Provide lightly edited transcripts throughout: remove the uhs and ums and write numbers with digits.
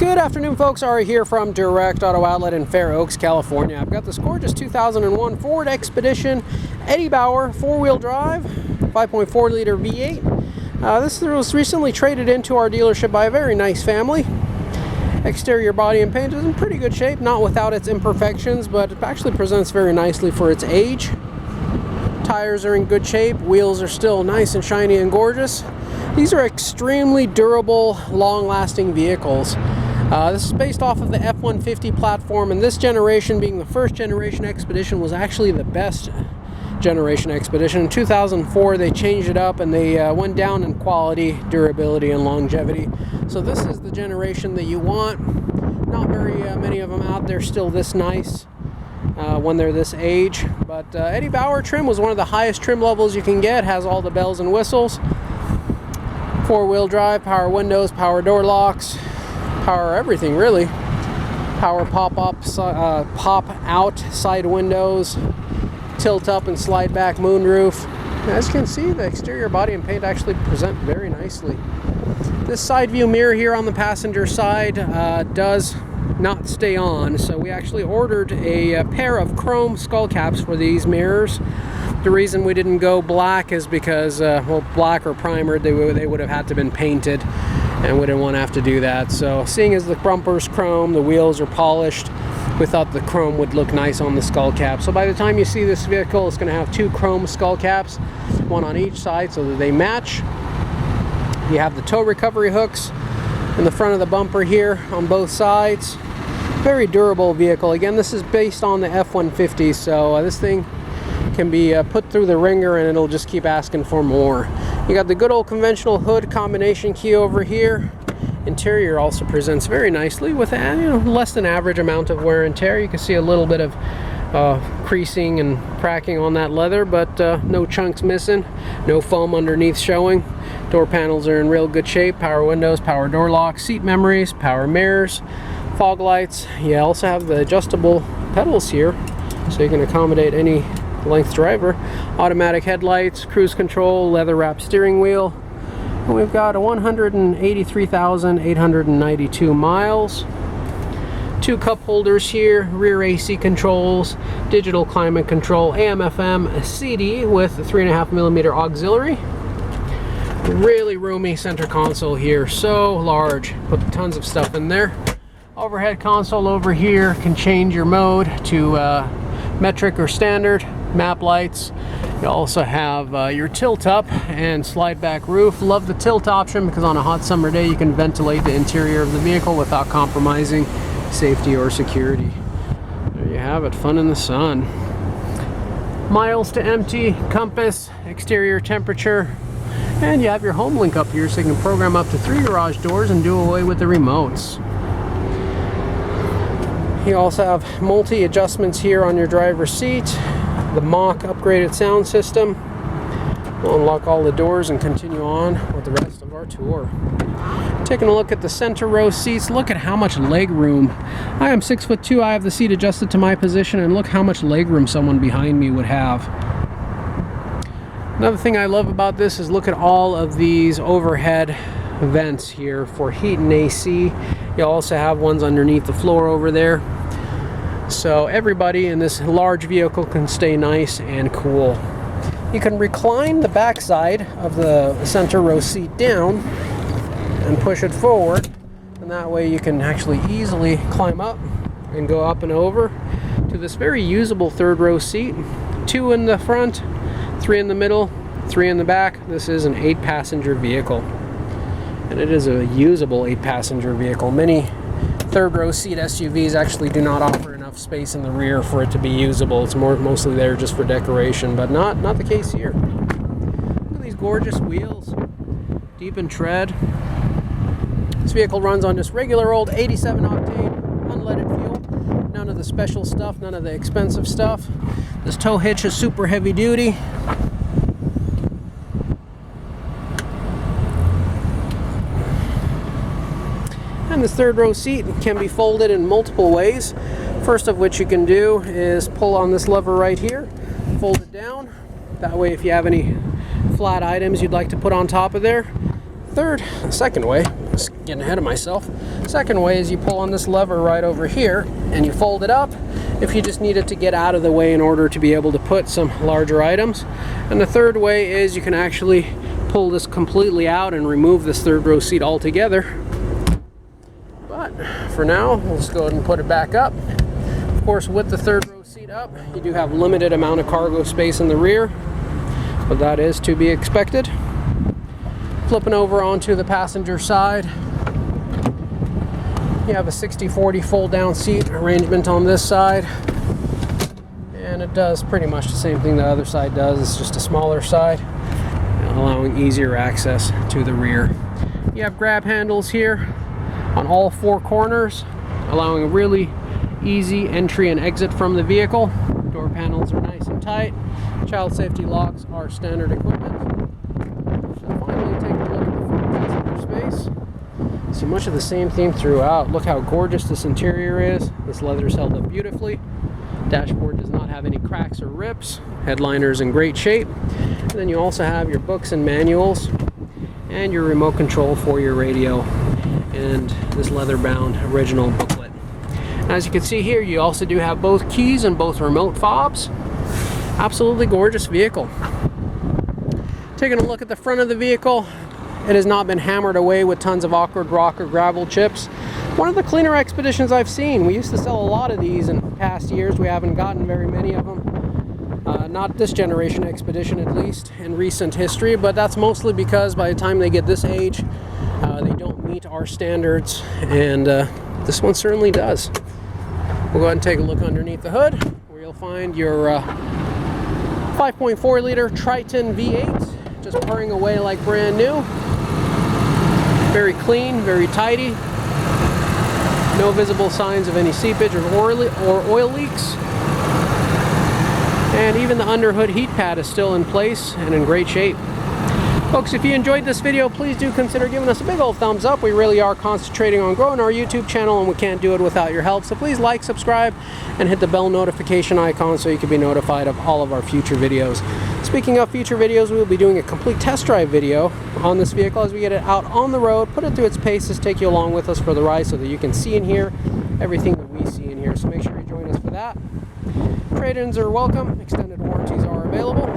Good afternoon, folks. Ari here from Direct Auto Outlet in Fair Oaks, California. I've got this gorgeous 2001 Ford Expedition Eddie Bauer four-wheel drive, 5.4 liter V8. This was recently traded into our dealership by a very nice family. Exterior body and paint is in pretty good shape, not without its imperfections, but it actually presents very nicely for its age. Tires are in good shape, wheels are still nice and shiny and gorgeous. These are extremely durable, long-lasting vehicles. This is based off of the F-150 platform, and this generation, being the first generation Expedition, was actually the best generation Expedition. In 2004 they changed it up and they went down in quality, durability, and longevity. So this is the generation that you want. Not very many of them out there still this nice when they're this age, but Eddie Bauer trim was one of the highest trim levels you can get. Has all the bells and whistles. Four-wheel drive, power windows, power door locks, power everything really. Power pop-out side windows, tilt up and slide back moonroof. As you can see, the exterior body and paint actually present very nicely. This side view mirror here on the passenger side does not stay on, so we actually ordered a pair of chrome skull caps for these mirrors. The reason we didn't go black is because, well, black or primered, they would have had to been painted, and we didn't want to have to do that. So seeing as the bumper's chrome, the wheels are polished, we thought the chrome would look nice on the skull cap. So by the time you see this vehicle, it's going to have two chrome skull caps, one on each side so that they match. You have the tow recovery hooks in the front of the bumper here on both sides. Very durable vehicle. Again, this is based on the F-150, so this thing can be put through the ringer and it'll just keep asking for more. You got the good old conventional hood combination key over here. Interior also presents very nicely with less than average amount of wear and tear. You can see a little bit of creasing and cracking on that leather, but no chunks missing, no foam underneath showing. Door panels are in real good shape. Power windows, power door locks, seat memories, power mirrors, fog lights. You also have the adjustable pedals here, so you can accommodate any length driver. Automatic headlights, cruise control, leather wrapped steering wheel. And we've got a 183,892 miles. Two cup holders here, rear AC controls, digital climate control, AM FM CD with a 3.5mm auxiliary. Really roomy center console here, so large, put tons of stuff in there. Overhead console over here can change your mode to metric or standard. Map lights. You also have your tilt up and slide back roof. Love the tilt option because on a hot summer day you can ventilate the interior of the vehicle without compromising safety or security. There you have it, fun in the sun. Miles to empty, compass, exterior temperature, and you have your home link up here so you can program up to 3 garage doors and do away with the remotes. You also have multi adjustments here on your driver's seat. The Mach upgraded sound system. We'll unlock all the doors and continue on with the rest of our tour. Taking a look at the center row seats, look at how much leg room. I am 6'2", I have the seat adjusted to my position, and look how much leg room someone behind me would have. Another thing I love about this is look at all of these overhead vents here for heat and AC. You also have ones underneath the floor over there. So everybody in this large vehicle can stay nice and cool. You can recline the back side of the center row seat down and push it forward, and that way you can actually easily climb up and go up and over to this very usable third row seat. 2 in the front, 3 in the middle, 3 in the back. This is an 8-passenger vehicle, and it is a usable 8-passenger vehicle. Many third row seat SUVs actually do not offer enough space in the rear for it to be usable. It's mostly there just for decoration, but not the case here. Look at these gorgeous wheels, deep in tread. This vehicle runs on just regular old 87 octane unleaded fuel. None of the special stuff, none of the expensive stuff. This tow hitch is super heavy duty. And this third row seat can be folded in multiple ways. First of which you can do is pull on this lever right here, fold it down. That way if you have any flat items you'd like to put on top of there. Second way, let's get getting ahead of myself. Second way is you pull on this lever right over here and you fold it up if you just need it to get out of the way in order to be able to put some larger items. And the third way is you can actually pull this completely out and remove this third row seat altogether. But for now, let's go ahead and put it back up. Of course, with the third row seat up, you do have limited amount of cargo space in the rear, but that is to be expected. Flipping over onto the passenger side, you have a 60/40 fold down seat arrangement on this side, and it does pretty much the same thing the other side does. It's just a smaller side, allowing easier access to the rear. You have grab handles here on all four corners, allowing a really easy entry and exit from the vehicle. Door panels are nice and tight. Child safety locks are standard equipment. And finally, take a look at the front passenger space. See much of the same theme throughout. Look how gorgeous this interior is. This leather is held up beautifully. Dashboard does not have any cracks or rips. Headliner's in great shape. And then you also have your books and manuals and your remote control for your radio and this leather-bound original booklet. As you can see here, you also do have both keys and both remote fobs. Absolutely gorgeous vehicle. Taking a look at the front of the vehicle, it has not been hammered away with tons of awkward rock or gravel chips. One of the cleaner Expeditions I've seen. We used to sell a lot of these in past years. We haven't gotten very many of them. Not this generation Expedition, at least, in recent history, but that's mostly because by the time they get this age, they don't meet our standards, and this one certainly does. We'll go ahead and take a look underneath the hood, where you'll find your 5.4 liter Triton V8, just purring away like brand new. Very clean, very tidy. No visible signs of any seepage or oil leaks. And even the underhood heat pad is still in place and in great shape. Folks, if you enjoyed this video, please do consider giving us a big old thumbs up. We really are concentrating on growing our YouTube channel, and we can't do it without your help. So please like, subscribe, and hit the bell notification icon so you can be notified of all of our future videos. Speaking of future videos, we will be doing a complete test drive video on this vehicle as we get it out on the road, put it through its paces, take you along with us for the ride so that you can see and hear everything that we see in here. So make sure you join us for that. Trade-ins are welcome. Extended warranties are available.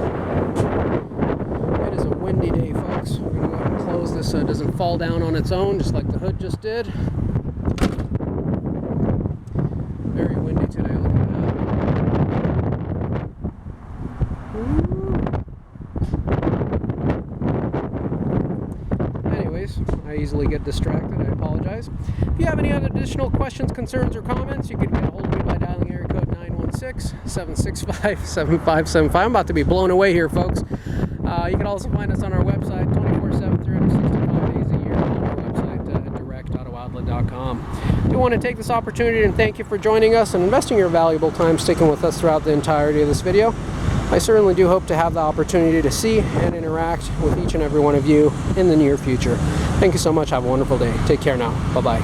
It is a windy day, folks. We're going to go ahead and close this so it doesn't fall down on its own, just like the hood just did. Very windy today, look at that. Anyways, I easily get distracted. I apologize. If you have any other additional questions, concerns, or comments, you can get a hold of me by dialing area code 916-765-7575. I'm about to be blown away here, folks. You can also find us on our website 24/7, 365 days a year on our website at directautooutlet.com. I do want to take this opportunity and thank you for joining us and investing your valuable time sticking with us throughout the entirety of this video. I certainly do hope to have the opportunity to see and interact with each and every one of you in the near future. Thank you so much. Have a wonderful day. Take care now. Bye-bye.